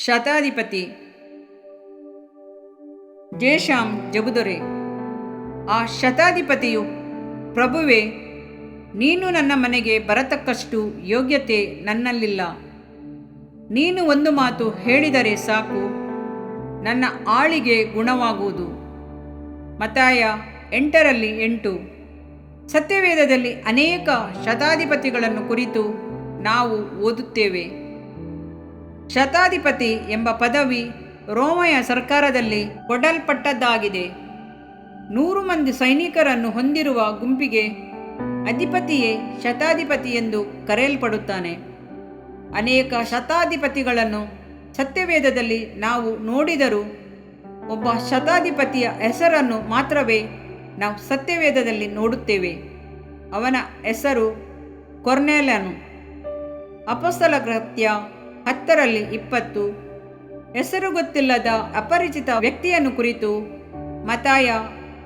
ಶತಾಧಿಪತಿ ಜೇಷಾಮ್ ಜಬುದೊರೆ. ಆ ಶತಾಧಿಪತಿಯು, ಪ್ರಭುವೇ, ನೀನು ನನ್ನ ಮನೆಗೆ ಬರತಕ್ಕಷ್ಟು ಯೋಗ್ಯತೆ ನನ್ನಲ್ಲಿಲ್ಲ. ನೀನು ಒಂದು ಮಾತು ಹೇಳಿದರೆ ಸಾಕು, ನನ್ನ ಆಳಿಗೆ ಗುಣವಾಗುವುದು. ಮತ್ತಾಯ 8:8. ಸತ್ಯವೇದದಲ್ಲಿ ಅನೇಕ ಶತಾಧಿಪತಿಗಳನ್ನು ಕುರಿತು ನಾವು ಓದುತ್ತೇವೆ. ಶತಾಧಿಪತಿ ಎಂಬ ಪದವಿ ರೋಮಯ ಸರ್ಕಾರದಲ್ಲಿ ಕೊಡಲ್ಪಟ್ಟದ್ದಾಗಿದೆ. 100 ಮಂದಿ ಸೈನಿಕರನ್ನು ಹೊಂದಿರುವ ಗುಂಪಿಗೆ ಅಧಿಪತಿಯೇ ಶತಾಧಿಪತಿ ಎಂದು ಕರೆಯಲ್ಪಡುತ್ತಾನೆ. ಅನೇಕ ಶತಾಧಿಪತಿಗಳನ್ನು ಸತ್ಯವೇದದಲ್ಲಿ ನಾವು ನೋಡಿದರೂ ಒಬ್ಬ ಶತಾಧಿಪತಿಯ ಹೆಸರನ್ನು ಮಾತ್ರವೇ ನಾವು ಸತ್ಯವೇದದಲ್ಲಿ ನೋಡುತ್ತೇವೆ. ಅವನ ಹೆಸರು ಕೊರ್ನೆಲ್ಯನು. ಅಪೊಸ್ತಲ ಕೃತ್ಯ 10:20. ಹೆಸರು ಗೊತ್ತಿಲ್ಲದ ಅಪರಿಚಿತ ವ್ಯಕ್ತಿಯನ್ನು ಕುರಿತು ಮತ್ತಾಯ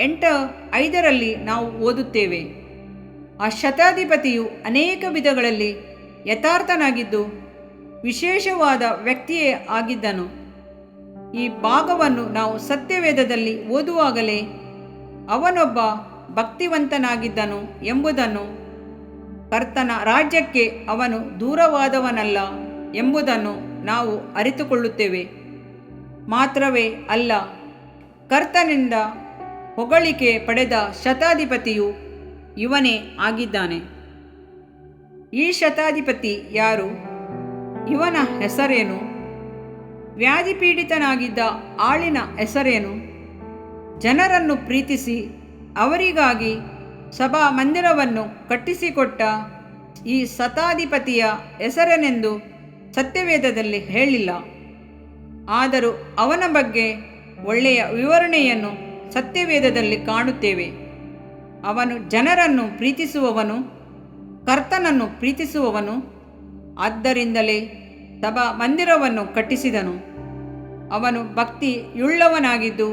8:5 ನಾವು ಓದುತ್ತೇವೆ. ಆ ಶತಾಧಿಪತಿಯು ಅನೇಕ ವಿಧಗಳಲ್ಲಿ ಯಥಾರ್ಥನಾಗಿದ್ದು ವಿಶೇಷವಾದ ವ್ಯಕ್ತಿಯೇ ಆಗಿದ್ದನು. ಈ ಭಾಗವನ್ನು ನಾವು ಸತ್ಯವೇದದಲ್ಲಿ ಓದುವಾಗಲೇ ಅವನೊಬ್ಬ ಭಕ್ತಿವಂತನಾಗಿದ್ದನು ಎಂಬುದನ್ನು, ಕರ್ತನ ರಾಜ್ಯಕ್ಕೆ ಅವನು ದೂರವಾದವನಲ್ಲ ಎಂಬುದನ್ನು ನಾವು ಅರಿತುಕೊಳ್ಳುತ್ತೇವೆ. ಮಾತ್ರವೇ ಅಲ್ಲ, ಕರ್ತನಿಂದ ಹೊಗಳಿಕೆ ಪಡೆದ ಶತಾಧಿಪತಿಯು ಇವನೇ ಆಗಿದ್ದಾನೆ. ಈ ಶತಾಧಿಪತಿ ಯಾರು? ಇವನ ಹೆಸರೇನು? ವ್ಯಾಧಿಪೀಡಿತನಾಗಿದ್ದ ಆಳಿನ ಹೆಸರೇನು? ಜನರನ್ನು ಪ್ರೀತಿಸಿ ಅವರಿಗಾಗಿ ಸಭಾ ಮಂದಿರವನ್ನು ಕಟ್ಟಿಸಿಕೊಟ್ಟ ಈ ಶತಾಧಿಪತಿಯ ಹೆಸರೇನೆಂದು ಸತ್ಯವೇದದಲ್ಲಿ ಹೇಳಿಲ್ಲ. ಆದರೂ ಅವನ ಬಗ್ಗೆ ಒಳ್ಳೆಯ ವಿವರಣೆಯನ್ನು ಸತ್ಯವೇದದಲ್ಲಿ ಕಾಣುತ್ತೇವೆ. ಅವನು ಜನರನ್ನು ಪ್ರೀತಿಸುವವನು, ಕರ್ತನನ್ನು ಪ್ರೀತಿಸುವವನು. ಆದ್ದರಿಂದಲೇ ಸಭಾ ಮಂದಿರವನ್ನು ಕಟ್ಟಿಸಿದನು. ಅವನು ಭಕ್ತಿಯುಳ್ಳವನಾಗಿದ್ದು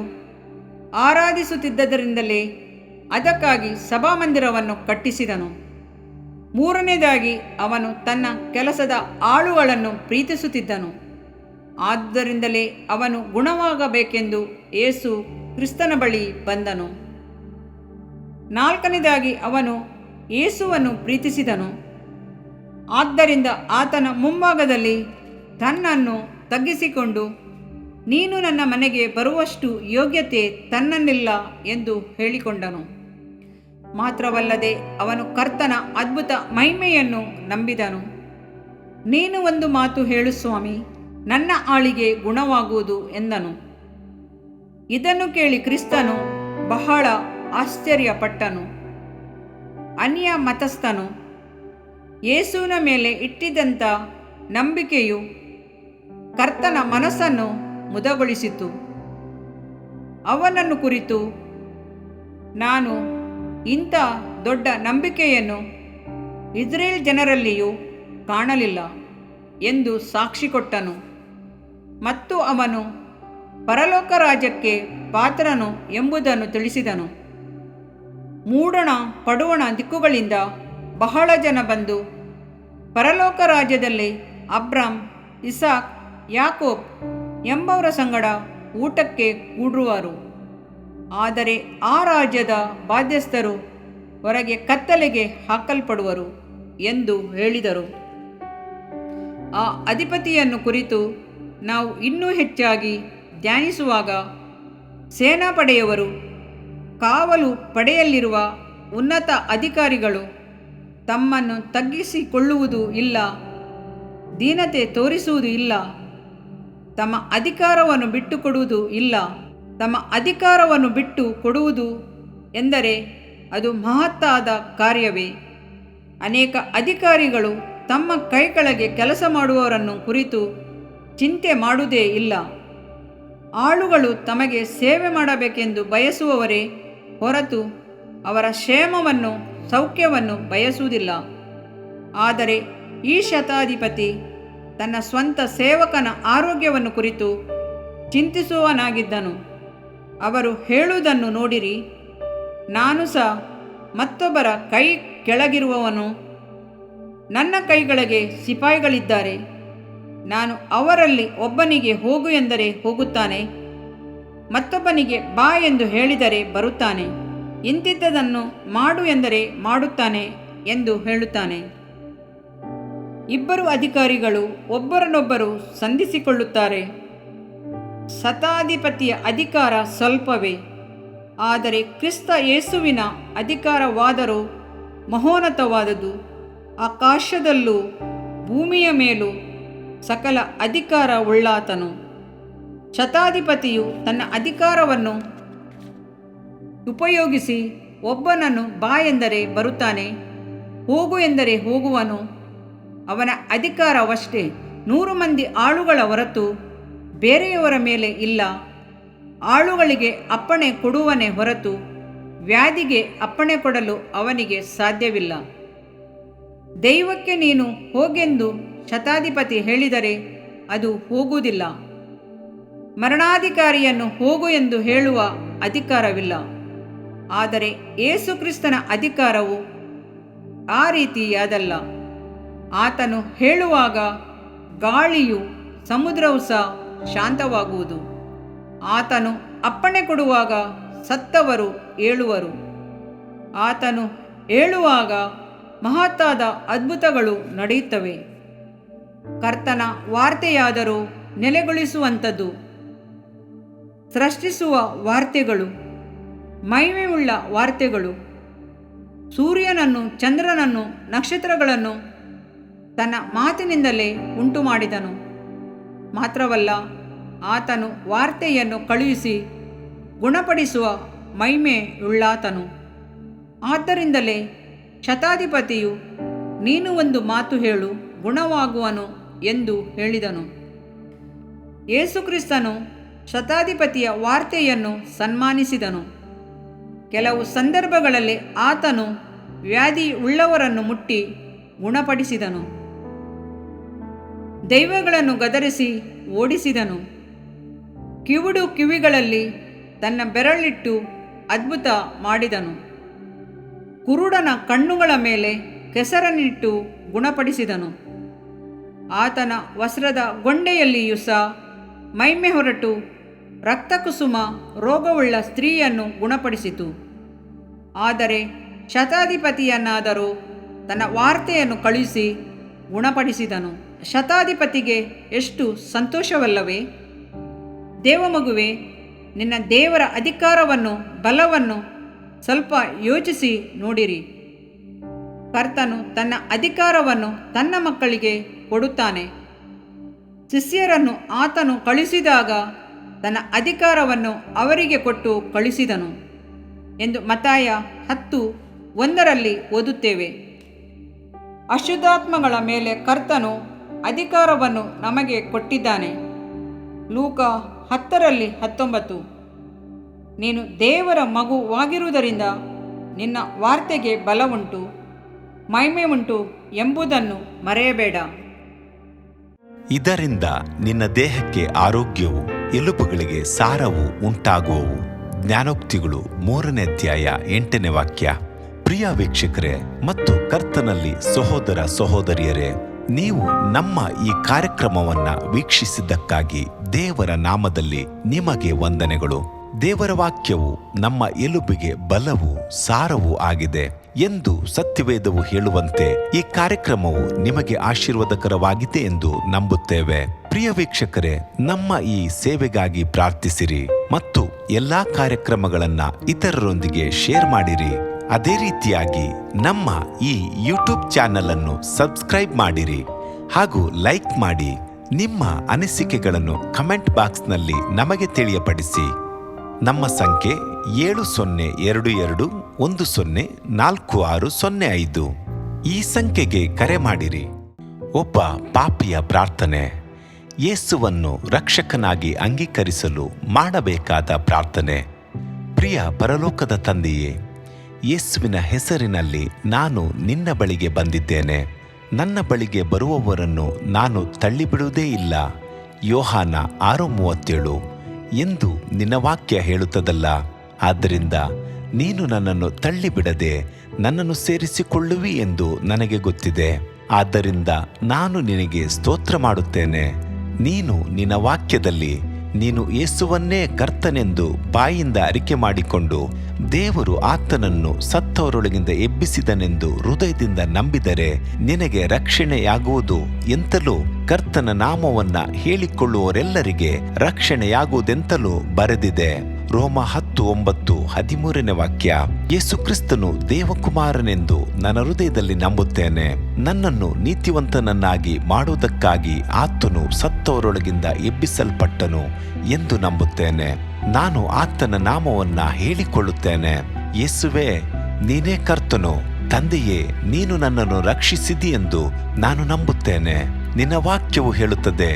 ಆರಾಧಿಸುತ್ತಿದ್ದದರಿಂದಲೇ ಅದಕ್ಕಾಗಿ ಸಭಾಮಂದಿರವನ್ನು ಕಟ್ಟಿಸಿದನು. 3ನೇದಾಗಿ, ಅವನು ತನ್ನ ಕೆಲಸದ ಆಳುಗಳನ್ನು ಪ್ರೀತಿಸುತ್ತಿದ್ದನು. ಆದ್ದರಿಂದಲೇ ಅವನು ಗುಣವಾಗಬೇಕೆಂದು ಯೇಸು ಕ್ರಿಸ್ತನ ಬಳಿ ಬಂದನು. 4ನೇದಾಗಿ, ಅವನು ಯೇಸುವನ್ನು ಪ್ರೀತಿಸಿದನು. ಆದ್ದರಿಂದ ಆತನ ಮುಂಭಾಗದಲ್ಲಿ ತನ್ನನ್ನು ತಗ್ಗಿಸಿಕೊಂಡು, ನೀನು ನನ್ನ ಮನೆಗೆ ಬರುವಷ್ಟು ಯೋಗ್ಯತೆ ತನ್ನನ್ನಿಲ್ಲ ಎಂದು ಹೇಳಿಕೊಂಡನು. ಮಾತ್ರವಲ್ಲದೆ ಅವನು ಕರ್ತನ ಅದ್ಭುತ ಮಹಿಮೆಯನ್ನು ನಂಬಿದನು. ನೀನು ಒಂದು ಮಾತು ಹೇಳು ಸ್ವಾಮಿ, ನನ್ನ ಆಳಿಗೆ ಗುಣವಾಗುವುದು ಎಂದನು. ಇದನ್ನು ಕೇಳಿ ಕ್ರಿಸ್ತನು ಬಹಳ ಆಶ್ಚರ್ಯಪಟ್ಟನು. ಅನ್ಯ ಮತಸ್ಥನು ಯೇಸುವಿನ ಮೇಲೆ ಇಟ್ಟಿದ್ದಂಥ ನಂಬಿಕೆಯು ಕರ್ತನ ಮನಸ್ಸನ್ನು ಮುದಗೊಳಿಸಿತು. ಅವನನ್ನು ಕುರಿತು, ನಾನು ಇಂಥ ದೊಡ್ಡ ನಂಬಿಕೆಯನ್ನು ಇಸ್ರೇಲ್ ಜನರಲ್ಲಿಯೂ ಕಾಣಲಿಲ್ಲ ಎಂದು ಸಾಕ್ಷಿ ಕೊಟ್ಟನು. ಮತ್ತು ಅವನು ಪರಲೋಕ ರಾಜ್ಯಕ್ಕೆ ಪಾತ್ರನು ಎಂಬುದನ್ನು ತಿಳಿಸಿದನು. ಮೂಡಣ ಪಡುವಣ ದಿಕ್ಕುಗಳಿಂದ ಬಹಳ ಜನ ಬಂದು ಪರಲೋಕ ರಾಜ್ಯದಲ್ಲಿ ಅಬ್ರಾಮ್, ಇಸಾಕ್, ಯಾಕೋಬ್ ಎಂಬವರ ಸಂಗಡ ಊಟಕ್ಕೆ ಕೂಡುವರು. ಆದರೆ ಆ ರಾಜ್ಯದ ಬಾಧ್ಯಸ್ಥರು ಹೊರಗೆ ಕತ್ತಲೆಗೆ ಹಾಕಲ್ಪಡುವರು ಎಂದು ಹೇಳಿದರು. ಆ ಅಧಿಪತಿಯನ್ನು ಕುರಿತು ನಾವು ಇನ್ನೂ ಹೆಚ್ಚಾಗಿ ಧ್ಯಾನಿಸುವಾಗ, ಸೇನಾಪಡೆಯವರು, ಕಾವಲು ಪಡೆಯಲ್ಲಿರುವ ಉನ್ನತ ಅಧಿಕಾರಿಗಳು ತಮ್ಮನ್ನು ತಗ್ಗಿಸಿಕೊಳ್ಳುವುದೂ ಇಲ್ಲ, ದೀನತೆ ತೋರಿಸುವುದೂ ಇಲ್ಲ, ತಮ್ಮ ಅಧಿಕಾರವನ್ನು ಬಿಟ್ಟುಕೊಡುವುದೂ ಇಲ್ಲ. ತಮ್ಮ ಅಧಿಕಾರವನ್ನು ಬಿಟ್ಟು ಕೊಡುವುದು ಎಂದರೆ ಅದು ಮಹತ್ತಾದ ಕಾರ್ಯವೇ. ಅನೇಕ ಅಧಿಕಾರಿಗಳು ತಮ್ಮ ಕೈ ಕೆಳಗೆ ಕೆಲಸ ಮಾಡುವವರನ್ನು ಕುರಿತು ಚಿಂತೆ ಮಾಡುವುದೇ ಇಲ್ಲ. ಆಳುಗಳು ತಮಗೆ ಸೇವೆ ಮಾಡಬೇಕೆಂದು ಬಯಸುವವರೇ ಹೊರತು ಅವರ ಕ್ಷೇಮವನ್ನು, ಸೌಖ್ಯವನ್ನು ಬಯಸುವುದಿಲ್ಲ. ಆದರೆ ಈ ಶತಾಧಿಪತಿ ತನ್ನ ಸ್ವಂತ ಸೇವಕನ ಆರೋಗ್ಯವನ್ನು ಕುರಿತು ಚಿಂತಿಸುವವನಾಗಿದ್ದನು. ಅವರು ಹೇಳುವುದನ್ನು ನೋಡಿರಿ, ನಾನು ಸಹ ಮತ್ತೊಬ್ಬರ ಕೈ ಕೆಳಗಿರುವವನು, ನನ್ನ ಕೈಗಳಿಗೆ ಸಿಪಾಯಿಗಳಿದ್ದಾರೆ. ನಾನು ಅವರಲ್ಲಿ ಒಬ್ಬನಿಗೆ ಹೋಗು ಎಂದರೆ ಹೋಗುತ್ತಾನೆ, ಮತ್ತೊಬ್ಬನಿಗೆ ಬಾ ಎಂದು ಹೇಳಿದರೆ ಬರುತ್ತಾನೆ, ಇಂತಿದ್ದದನ್ನು ಮಾಡು ಎಂದರೆ ಮಾಡುತ್ತಾನೆ ಎಂದು ಹೇಳುತ್ತಾನೆ. ಇಬ್ಬರು ಅಧಿಕಾರಿಗಳು ಒಬ್ಬರನ್ನೊಬ್ಬರು ಸಂಧಿಸಿಕೊಳ್ಳುತ್ತಾರೆ. ಶತಾಧಿಪತಿಯ ಅಧಿಕಾರ ಸ್ವಲ್ಪವೇ, ಆದರೆ ಕ್ರಿಸ್ತ ಯೇಸುವಿನ ಅಧಿಕಾರವಾದರೂ ಮಹೋನ್ನತವಾದುದು. ಆಕಾಶದಲ್ಲೂ ಭೂಮಿಯ ಮೇಲೂ ಸಕಲ ಅಧಿಕಾರವುಳ್ಳಾತನು. ಶತಾಧಿಪತಿಯು ತನ್ನ ಅಧಿಕಾರವನ್ನು ಉಪಯೋಗಿಸಿ ಒಬ್ಬನನ್ನು ಬಾ ಎಂದರೆ ಬರುತ್ತಾನೆ, ಹೋಗು ಎಂದರೆ ಹೋಗುವನು. ಅವನ ಅಧಿಕಾರವಷ್ಟೇ. 100 ಮಂದಿ ಆಳುಗಳ ಹೊರತು ಬೇರೆಯವರ ಮೇಲೆ ಇಲ್ಲ. ಆಳುಗಳಿಗೆ ಅಪ್ಪಣೆ ಕೊಡುವನೇ ಹೊರತು ವ್ಯಾಧಿಗೆ ಅಪ್ಪಣೆ ಕೊಡಲು ಅವನಿಗೆ ಸಾಧ್ಯವಿಲ್ಲ. ದೈವಕ್ಕೆ ನೀನು ಹೋಗೆಂದು ಶತಾಧಿಪತಿ ಹೇಳಿದರೆ ಅದು ಹೋಗುವುದಿಲ್ಲ. ಮರಣಾಧಿಕಾರಿಯನ್ನು ಹೋಗು ಎಂದು ಹೇಳುವ ಅಧಿಕಾರವಿಲ್ಲ. ಆದರೆ ಯೇಸುಕ್ರಿಸ್ತನ ಅಧಿಕಾರವು ಆ ರೀತಿಯಾದಲ್ಲ. ಆತನು ಹೇಳುವಾಗ ಗಾಳಿಯು ಸಮುದ್ರವು ಸಹ ಶಾಂತವಾಗುವುದು. ಆತನು ಅಪ್ಪಣೆ ಕೊಡುವಾಗ ಸತ್ತವರು ಏಳುವರು. ಆತನು ಹೇಳುವಾಗ ಮಹತ್ತಾದ ಅದ್ಭುತಗಳು ನಡೆಯುತ್ತವೆ. ಕರ್ತನ ವಾರ್ತೆಯಾದರೂ ನೆಲೆಗೊಳಿಸುವಂಥದ್ದು. ಸೃಷ್ಟಿಸುವ ವಾರ್ತೆಗಳು, ಮಹಿಮೆಯುಳ್ಳ ವಾರ್ತೆಗಳು. ಸೂರ್ಯನನ್ನು, ಚಂದ್ರನನ್ನು, ನಕ್ಷತ್ರಗಳನ್ನು ತನ್ನ ಮಾತಿನಿಂದಲೇ ಉಂಟು ಮಾಡಿದನು. ಮಾತ್ರವಲ್ಲ, ಆತನು ವಾರ್ತೆಯನ್ನು ಕಳುಹಿಸಿ ಗುಣಪಡಿಸುವ ಮಹಿಮೆಯುಳ್ಳಾತನು. ಆದ್ದರಿಂದಲೇ ಶತಾಧಿಪತಿಯು ನೀನು ಒಂದು ಮಾತು ಹೇಳು, ಗುಣವಾಗುವನು ಎಂದು ಹೇಳಿದನು. ಯೇಸುಕ್ರಿಸ್ತನು ಶತಾಧಿಪತಿಯ ವಾರ್ತೆಯನ್ನು ಸನ್ಮಾನಿಸಿದನು. ಕೆಲವು ಸಂದರ್ಭಗಳಲ್ಲಿ ಆತನು ವ್ಯಾಧಿಯುಳ್ಳವರನ್ನು ಮುಟ್ಟಿ ಗುಣಪಡಿಸಿದನು. ದೆವ್ವಗಳನ್ನು ಗದರಿಸಿ ಓಡಿಸಿದನು. ಕಿವುಡು ಕಿವಿಗಳಲ್ಲಿ ತನ್ನ ಬೆರಳಿಟ್ಟು ಅದ್ಭುತ ಮಾಡಿದನು. ಕುರುಡನ ಕಣ್ಣುಗಳ ಮೇಲೆ ಕೆಸರನ್ನಿಟ್ಟು ಗುಣಪಡಿಸಿದನು. ಆತನ ವಸ್ತ್ರದ ಗೊಂಡೆಯಲ್ಲಿಯೂ ಸಹ ಮಹಿಮೆ ಹೊರಟು ರಕ್ತಕುಸುಮ ರೋಗವುಳ್ಳ ಸ್ತ್ರೀಯನ್ನು ಗುಣಪಡಿಸಿತು. ಆದರೆ ಶತಾಧಿಪತಿಯನ್ನಾದರೂ ತನ್ನ ವಾರ್ತೆಯನ್ನು ಕಳುಹಿಸಿ ಗುಣಪಡಿಸಿದನು. ಶತಾಧಿಪತಿಗೆ ಎಷ್ಟು ಸಂತೋಷವಲ್ಲವೇ? ದೇವಮಗುವೆ, ನಿನ್ನ ದೇವರ ಅಧಿಕಾರವನ್ನು, ಬಲವನ್ನು ಸ್ವಲ್ಪ ಯೋಚಿಸಿ ನೋಡಿರಿ. ಕರ್ತನು ತನ್ನ ಅಧಿಕಾರವನ್ನು ತನ್ನ ಮಕ್ಕಳಿಗೆ ಕೊಡುತ್ತಾನೆ. ಶಿಷ್ಯರನ್ನು ಆತನು ಕಳುಹಿಸಿದಾಗ ತನ್ನ ಅಧಿಕಾರವನ್ನು ಅವರಿಗೆ ಕೊಟ್ಟು ಕಳುಹಿಸಿದನು ಎಂದು ಮತ್ತಾಯ 10:1 ಓದುತ್ತೇವೆ. ಅಶುದ್ಧಾತ್ಮಗಳ ಮೇಲೆ ಕರ್ತನು ಅಧಿಕಾರವನ್ನು ನಮಗೆ ಕೊಟ್ಟಿದ್ದಾನೆ. ಲೂಕ 10:19. ನೀನು ದೇವರ ಮಗುವಾಗಿರುವುದರಿಂದ ನಿನ್ನ ವಾರ್ತೆಗೆ ಬಲವುಂಟು, ಮಹಿಮೆ ಉಂಟು ಎಂಬುದನ್ನು ಮರೆಯಬೇಡ. ಇದರಿಂದ ನಿನ್ನ ದೇಹಕ್ಕೆ ಆರೋಗ್ಯವು, ಎಲುಬುಗಳಿಗೆ ಸಾರವು ಉಂಟಾಗುವವು. ಜ್ಞಾನೋಕ್ತಿಗಳು 3ನೇ ಅಧ್ಯಾಯ 8ನೇ ವಾಕ್ಯ. ಪ್ರಿಯ ವೀಕ್ಷಕರೇ ಮತ್ತು ಕರ್ತನಲ್ಲಿ ಸಹೋದರ ಸಹೋದರಿಯರೇ, ನೀವು ನಮ್ಮ ಈ ಕಾರ್ಯಕ್ರಮವನ್ನ ವೀಕ್ಷಿಸಿದ್ದಕ್ಕಾಗಿ ದೇವರ ನಾಮದಲ್ಲಿ ನಿಮಗೆ ವಂದನೆಗಳು. ದೇವರ ವಾಕ್ಯವು ನಮ್ಮ ಎಲುಬಿಗೆ ಬಲವು, ಸಾರವೂ ಆಗಿದೆ ಎಂದು ಸತ್ಯವೇದವು ಹೇಳುವಂತೆ ಈ ಕಾರ್ಯಕ್ರಮವು ನಿಮಗೆ ಆಶೀರ್ವಾದಕರವಾಗಿದೆ ಎಂದು ನಂಬುತ್ತೇವೆ. ಪ್ರಿಯ ವೀಕ್ಷಕರೇ, ನಮ್ಮ ಈ ಸೇವೆಗಾಗಿ ಪ್ರಾರ್ಥಿಸಿರಿ ಮತ್ತು ಎಲ್ಲಾ ಕಾರ್ಯಕ್ರಮಗಳನ್ನ ಇತರರೊಂದಿಗೆ ಶೇರ್ ಮಾಡಿರಿ. ಅದೇ ರೀತಿಯಾಗಿ ನಮ್ಮ ಈ ಯೂಟ್ಯೂಬ್ ಚಾನೆಲ್ ಅನ್ನು ಸಬ್ಸ್ಕ್ರೈಬ್ ಮಾಡಿರಿ ಹಾಗೂ ಲೈಕ್ ಮಾಡಿ. ನಿಮ್ಮ ಅನಿಸಿಕೆಗಳನ್ನು ಕಮೆಂಟ್ ಬಾಕ್ಸ್ನಲ್ಲಿ ನಮಗೆ ತಿಳಿಯಪಡಿಸಿ. ನಮ್ಮ ಸಂಖ್ಯೆ 7022104605. ಈ ಸಂಖ್ಯೆಗೆ ಕರೆ ಮಾಡಿರಿ. ಒಬ್ಬ ಪಾಪಿಯ ಪ್ರಾರ್ಥನೆ, ಯೇಸುವನ್ನು ರಕ್ಷಕನಾಗಿ ಅಂಗೀಕರಿಸಲು ಮಾಡಬೇಕಾದ ಪ್ರಾರ್ಥನೆ. ಪ್ರಿಯ ಪರಲೋಕದ ತಂದೆಯೇ, ಯೇಸುವಿನ ಹೆಸರಿನಲ್ಲಿ ನಾನು ನಿನ್ನ ಬಳಿಗೆ ಬಂದಿದ್ದೇನೆ. ನನ್ನ ಬಳಿಗೆ ಬರುವವರನ್ನು ನಾನು ತಳ್ಳಿಬಿಡುವುದೇ ಇಲ್ಲ. ಯೋಹಾನ 6:37 ಎಂದು ನಿನ್ನ ವಾಕ್ಯ ಹೇಳುತ್ತದಲ್ಲ. ಆದ್ದರಿಂದ ನೀನು ನನ್ನನ್ನು ತಳ್ಳಿಬಿಡದೆ ನನ್ನನ್ನು ಸೇರಿಸಿಕೊಳ್ಳುವಿ ಎಂದು ನನಗೆ ಗೊತ್ತಿದೆ. ಆದ್ದರಿಂದ ನಾನು ನಿನಗೆ ಸ್ತೋತ್ರ ಮಾಡುತ್ತೇನೆ. ನೀನು ನಿನ್ನ ವಾಕ್ಯದಲ್ಲಿ ನೀನು ಯೇಸುವನ್ನೇ ಕರ್ತನೆಂದು ಬಾಯಿಂದ ಅರಿಕೆ ಮಾಡಿಕೊಂಡು ದೇವರು ಆತನನ್ನು ಸತ್ತವರೊಳಗಿಂದ ಎಬ್ಬಿಸಿದನೆಂದು ಹೃದಯದಿಂದ ನಂಬಿದರೆ ನಿನಗೆ ರಕ್ಷಣೆಯಾಗುವುದು ಎಂತಲೂ ಕರ್ತನ ನಾಮವನ್ನ ಹೇಳಿಕೊಳ್ಳುವವರೆಲ್ಲರಿಗೆ ರಕ್ಷಣೆಯಾಗುವುದೆಂತಲೂ ಬರೆದಿದೆ. ರೋಮ 10:9-13 ವಾಕ್ಯ. ಯೇಸು ಕ್ರಿಸ್ತನು ದೇವಕುಮಾರನೆಂದು ನನ್ನ ಹೃದಯದಲ್ಲಿ ನಂಬುತ್ತೇನೆ. ನನ್ನನ್ನು ನೀತಿವಂತನನ್ನಾಗಿ ಮಾಡುವುದಕ್ಕಾಗಿ ಆತನು ಸತ್ತವರೊಳಗಿಂದ ಎಬ್ಬಿಸಲ್ಪಟ್ಟನು ಎಂದು ನಂಬುತ್ತೇನೆ. ನಾನು ಆತನ ನಾಮವನ್ನ ಹೇಳಿಕೊಳ್ಳುತ್ತೇನೆ. ಯೇಸುವೇ, ನೀನೇ ಕರ್ತನು. ತಂದೆಯೇ, ನೀನು ನನ್ನನ್ನು ರಕ್ಷಿಸಿದಿ ಎಂದು ನಾನು ನಂಬುತ್ತೇನೆ. ನಿನ್ನ ವಾಕ್ಯವು ಹೇಳುತ್ತದೆ,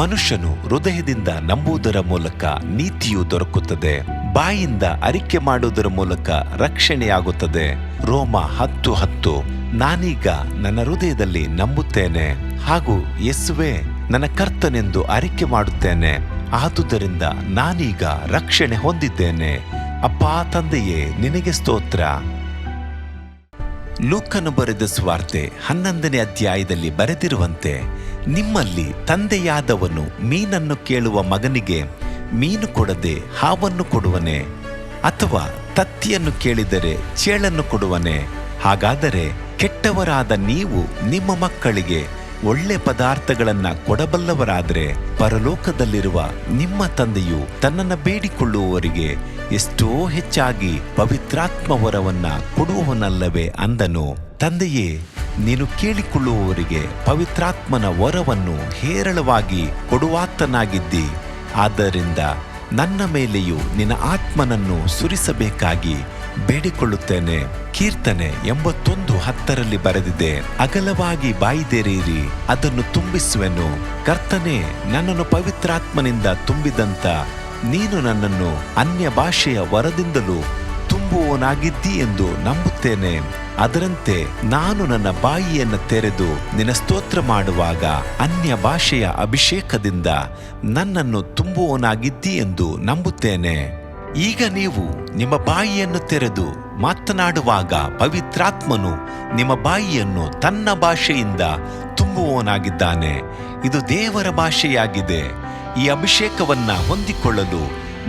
ಮನುಷ್ಯನು ಹೃದಯದಿಂದ ನಂಬುವುದರ ಮೂಲಕ ನೀತಿಯು ದೊರಕುತ್ತದೆ, ಬಾಯಿಂದ ಅರಿಕೆ ಮಾಡುವುದರ ಮೂಲಕ ರಕ್ಷಣೆಯಾಗುತ್ತದೆ. ರೋಮ 10:10. ನಾನೀಗ ನನ್ನ ಹೃದಯದಲ್ಲಿ ನಂಬುತ್ತೇನೆ ಹಾಗೂ ಯೇಸುವೇ ನನ್ನ ಕರ್ತನೆಂದು ಅರಿಕೆ ಮಾಡುತ್ತೇನೆ. ಆದುದರಿಂದ ನಾನೀಗ ರಕ್ಷಣೆ ಹೊಂದಿದ್ದೇನೆ. ಅಪ್ಪಾ ತಂದೆಯೇ, ನಿನಗೆ ಸ್ತೋತ್ರ. ಲೂಕನು ಬರೆದ ಸುವಾರ್ತೆ 11ನೇ ಅಧ್ಯಾಯದಲ್ಲಿ ಬರೆದಿರುವಂತೆ, ನಿಮ್ಮಲ್ಲಿ ತಂದೆಯಾದವನು ಮೀನನ್ನು ಕೇಳುವ ಮಗನಿಗೆ ಮೀನು ಕೊಡದೆ ಹಾವನ್ನು ಕೊಡುವನೆ? ಅಥವಾ ತತ್ತಿಯನ್ನು ಕೇಳಿದರೆ ಚೇಳನ್ನು ಕೊಡುವನೆ? ಹಾಗಾದರೆ ಕೆಟ್ಟವರಾದ ನೀವು ನಿಮ್ಮ ಮಕ್ಕಳಿಗೆ ಒಳ್ಳೆ ಪದಾರ್ಥಗಳನ್ನ ಕೊಡಬಲ್ಲವರಾದರೆ ಪರಲೋಕದಲ್ಲಿರುವ ನಿಮ್ಮ ತಂದೆಯು ತನ್ನನ್ನು ಬೇಡಿಕೊಳ್ಳುವವರಿಗೆ ಎಷ್ಟೋ ಹೆಚ್ಚಾಗಿ ಪವಿತ್ರಾತ್ಮ ವರವನ್ನ ಕೊಡುವವನಲ್ಲವೇ ಅಂದನು. ತಂದೆಯೇ, ನೀನು ಕೇಳಿಕೊಳ್ಳುವವರಿಗೆ ಪವಿತ್ರಾತ್ಮನ ವರವನ್ನು ಹೇರಳವಾಗಿ ಕೊಡುವಾತನಾಗಿದ್ದಿ. ಆದ್ದರಿಂದ ನನ್ನ ಮೇಲೆಯೂ ನಿನ್ನ ಆತ್ಮನನ್ನು ಸುರಿಸಬೇಕಾಗಿ ಬೇಡಿಕೊಳ್ಳುತ್ತೇನೆ. ಕೀರ್ತನೆ 81:10 ಬರೆದಿದೆ, ಅಗಲವಾಗಿ ಬಾಯಿದೆರೆಯಿರಿ, ಅದನ್ನು ತುಂಬಿಸುವೆನು. ಕರ್ತನೇ, ನನ್ನನ್ನು ಪವಿತ್ರಾತ್ಮನಿಂದ ತುಂಬಿದಂತ ನೀನು ನನ್ನನ್ನು ಅನ್ಯ ಭಾಷೆಯ ವರದಿಂದಲೂ ತುಂಬುವವನಾಗಿದ್ದಿ ಎಂದು ನಂಬುತ್ತೇನೆ. ಅದರಂತೆ ನಾನು ನನ್ನ ಬಾಯಿಯನ್ನು ತೆರೆದು ನಿನ್ನ ಸ್ತೋತ್ರ ಮಾಡುವಾಗ ಅನ್ಯ ಭಾಷೆಯ ಅಭಿಷೇಕದಿಂದ ನನ್ನನ್ನು ತುಂಬುವವನಾಗಿದ್ದಿ ಎಂದು ನಂಬುತ್ತೇನೆ. ಈಗ ನೀವು ನಿಮ್ಮ ಬಾಯಿಯನ್ನು ತೆರೆದು ಮಾತನಾಡುವಾಗ ಪವಿತ್ರಾತ್ಮನು ನಿಮ್ಮ ಬಾಯಿಯನ್ನು ತನ್ನ ಭಾಷೆಯಿಂದ ತುಂಬುವವನಾಗಿದ್ದಾನೆ. ಇದು ದೇವರ ಭಾಷೆಯಾಗಿದೆ. ಈ ಅಭಿಷೇಕವನ್ನ ಹೊಂದಿಕೊಳ್ಳಲು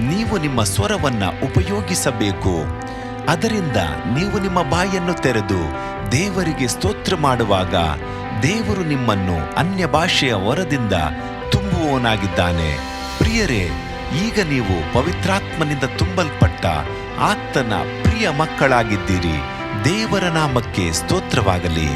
ನೀವು ನಿಮ್ಮ ಸ್ವರವನ್ನ ಉಪಯೋಗಿಸಬೇಕು. ಅದರಿಂದ ನೀವು ನಿಮ್ಮ ಬಾಯನ್ನು ತೆರೆದು ದೇವರಿಗೆ ಸ್ತೋತ್ರ ಮಾಡುವಾಗ ದೇವರು ನಿಮ್ಮನ್ನು ಅನ್ಯ ಭಾಷೆಯ ವರದಿಂದ ತುಂಬುವವನಾಗಿದ್ದಾನೆ. ಪ್ರಿಯರೇ, ಈಗ ನೀವು ಪವಿತ್ರಾತ್ಮನಿಂದ ತುಂಬಲ್ಪಟ್ಟ ಆತನ ಪ್ರಿಯ ಮಕ್ಕಳಾಗಿದ್ದೀರಿ. ದೇವರ ನಾಮಕ್ಕೆ ಸ್ತೋತ್ರವಾಗಲಿ.